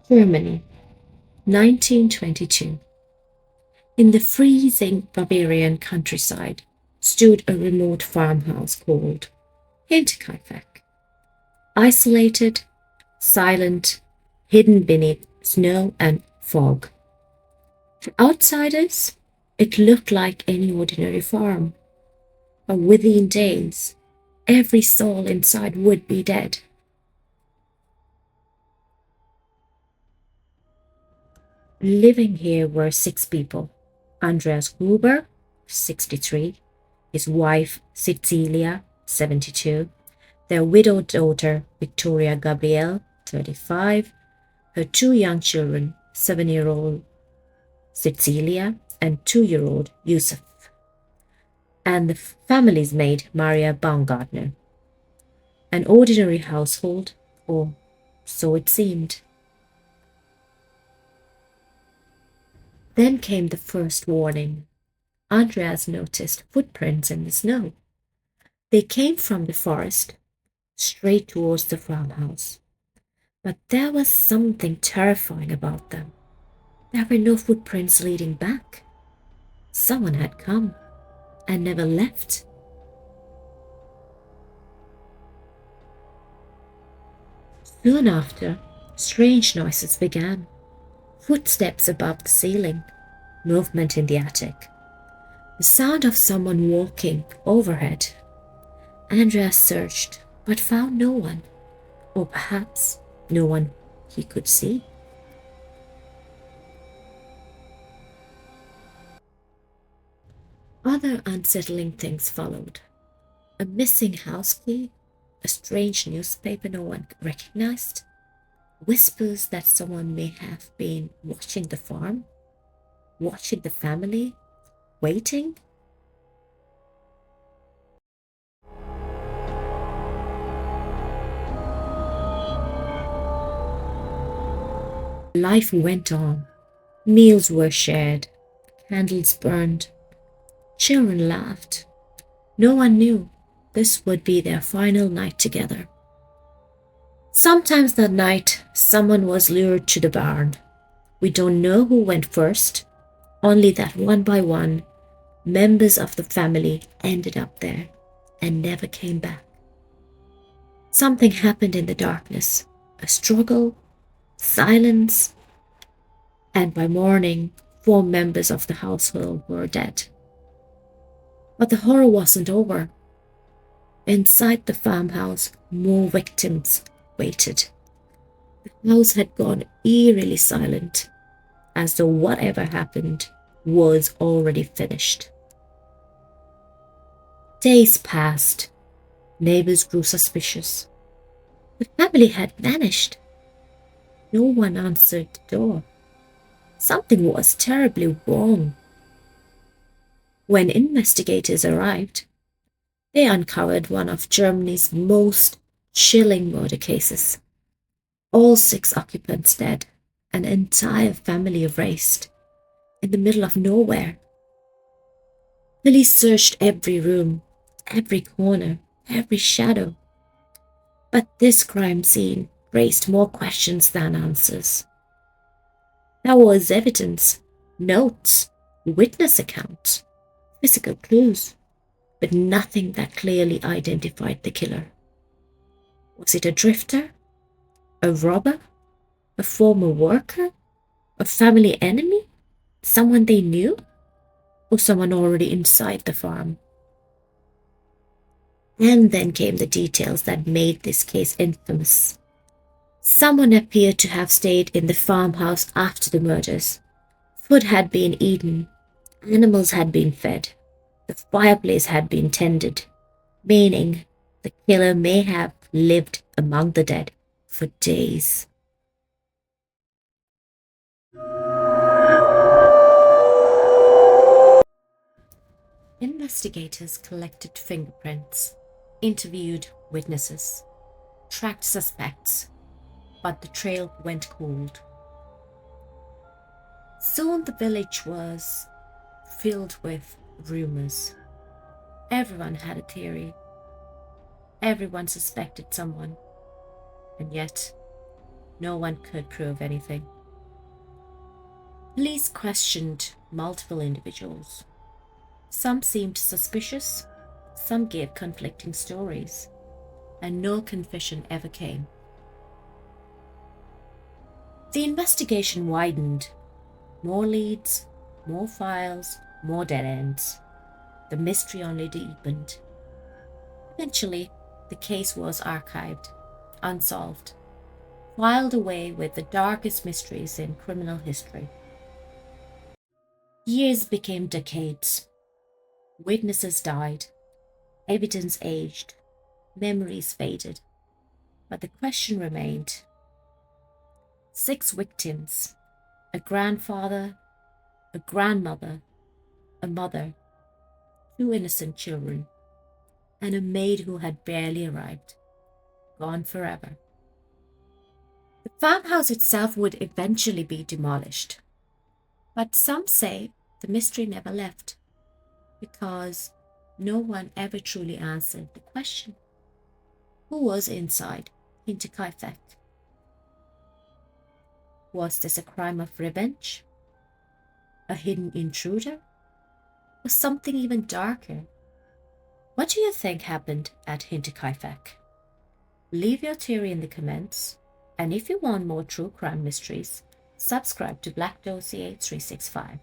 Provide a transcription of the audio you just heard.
Germany, 1922. In the freezing Bavarian countryside stood a remote farmhouse called Hinterkaifeck. Isolated, silent, hidden beneath snow and fog. To outsiders, it looked like any ordinary farm, but within days, every soul inside would be dead. Living here were 6 people. Andreas Gruber, 63, his wife Cecilia, 72, their widowed daughter Victoria Gabrielle, 35, her 2 young children, 7-year-old Cecilia and 2-year-old Yusuf, and the family's maid Maria Baumgartner. An ordinary household, or so it seemed. Then came the first warning. Andreas noticed footprints in the snow. They came from the forest, straight towards the farmhouse. But there was something terrifying about them. There were no footprints leading back. Someone had come and never left. Soon after, strange noises began. Footsteps above the ceiling, movement in the attic, the sound of someone walking overhead. Andreas searched, but found no one, or perhaps no one he could see. Other unsettling things followed. A missing house key, a strange newspaper no one recognized, whispers that someone may have been watching the farm, watching the family, waiting. Life went on. Meals were shared, candles burned, children laughed. No one knew this would be their final night together. Sometimes that night, someone was lured to the barn. We don't know who went first, only that one by one, members of the family ended up there and never came back. Something happened in the darkness, a struggle, silence, and by morning, 4 members of the household were dead. But the horror wasn't over. Inside the farmhouse, more victims waited. The house had gone eerily silent, as though whatever happened was already finished. Days passed. Neighbors grew suspicious. The family had vanished. No one answered the door. Something was terribly wrong. When investigators arrived, they uncovered one of Germany's most chilling murder cases. All 6 occupants dead, an entire family erased, in the middle of nowhere. Police searched every room, every corner, every shadow. But this crime scene raised more questions than answers. There was evidence, notes, witness accounts, physical clues, but nothing that clearly identified the killer. Was it a drifter? A robber? A former worker? A family enemy? Someone they knew? Or someone already inside the farm? And then came the details that made this case infamous. Someone appeared to have stayed in the farmhouse after the murders. Food had been eaten, animals had been fed, the fireplace had been tended, meaning the killer may have lived among the dead for days. Investigators collected fingerprints, interviewed witnesses, tracked suspects, but the trail went cold. Soon the village was filled with rumors. Everyone had a theory. Everyone suspected someone. And yet, no one could prove anything. Police questioned multiple individuals. Some seemed suspicious, some gave conflicting stories, and no confession ever came. The investigation widened. More leads, more files, more dead ends. The mystery only deepened. Eventually, the case was archived, unsolved, filed away with the darkest mysteries in criminal history. Years became decades. Witnesses died, evidence aged, memories faded, but the question remained. 6 victims, a grandfather, a grandmother, a mother, 2 innocent children, and a maid who had barely arrived, gone forever. The farmhouse itself would eventually be demolished, but some say the mystery never left because no one ever truly answered the question. Who was inside Hinterkaifeck? Was this a crime of revenge? A hidden intruder? Or something even darker? What do you think happened at Hinterkaifeck? Leave your theory in the comments, and if you want more true crime mysteries, subscribe to Black Dossier 365.